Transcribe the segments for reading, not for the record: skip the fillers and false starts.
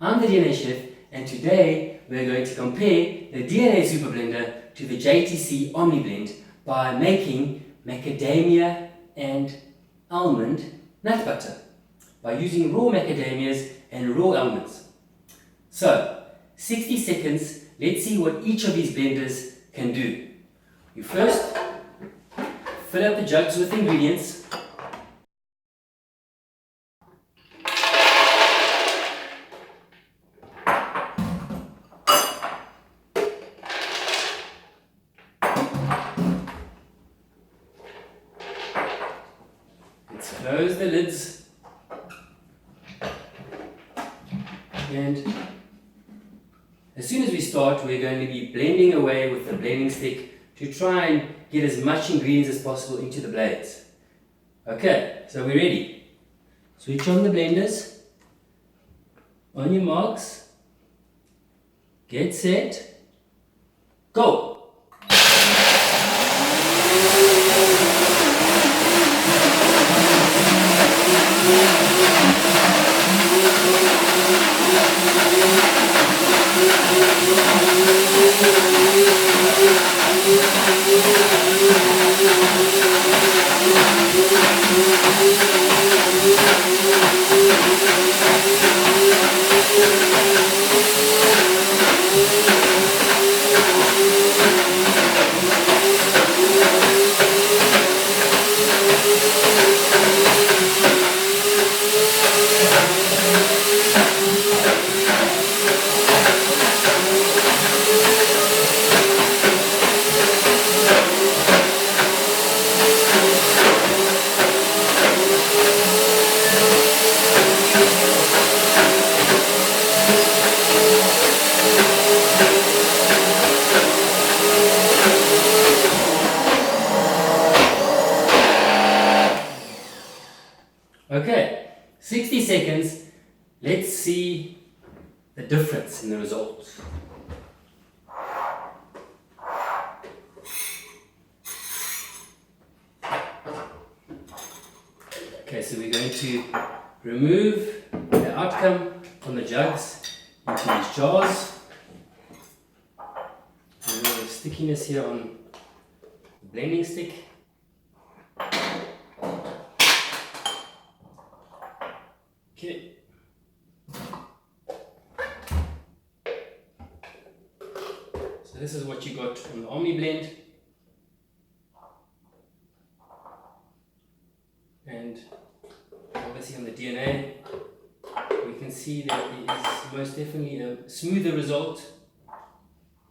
I'm the DNA Chef, and today we're going to compare the DNA Superblender to the JTC Omniblend by making macadamia and almond nut butter by using raw macadamias and raw almonds. So, 60 seconds, let's see what each of these blenders can do. You first fill up the jugs with ingredients. Let's close the lids. And as soon as we start, we're going to be blending away with the blending stick to try and get as much ingredients as possible into the blades. Okay, so we're ready. Switch on the blenders. On your marks. Get set. Go! Okay, 60 seconds. Let's see the difference in the results. Okay, so we're going to remove the outcome from the jugs into these jars. Remove the stickiness here on the blending stick. Okay. So this is what you got on the Omniblend. And obviously on the DNA, we can see that there is most definitely a smoother result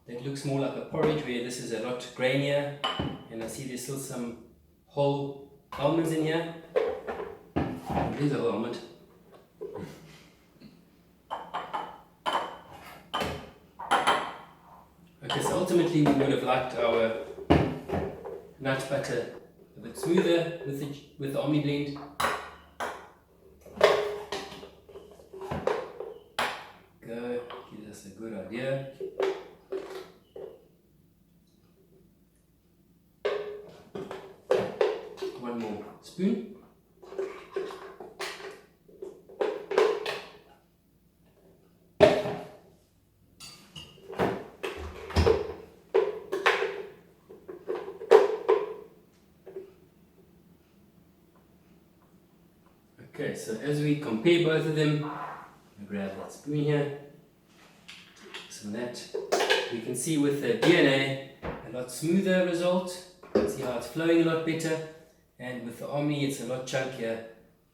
that looks more like a porridge, where this is a lot grainier, and I see there's still some whole almonds in here. There's a whole almond. Okay, so ultimately we would have liked our nut butter a bit smoother with the Omniblend. Go, gives us a good idea. One more spoon. Okay, so as we compare both of them, I'll grab that spoon here. So that we can see with the DNA a lot smoother result. You can see how it's flowing a lot better, and with the Omni it's a lot chunkier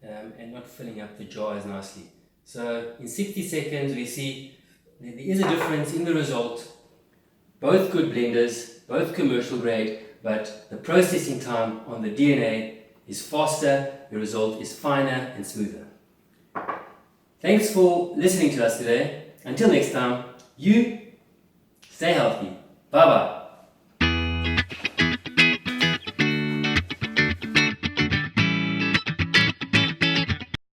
and not filling up the jar as nicely. So in 60 seconds we see that there is a difference in the result. Both good blenders, both commercial grade, but the processing time on the DNA is faster, the result is finer and smoother. Thanks for listening to us today. Until next time, you stay healthy. Bye bye.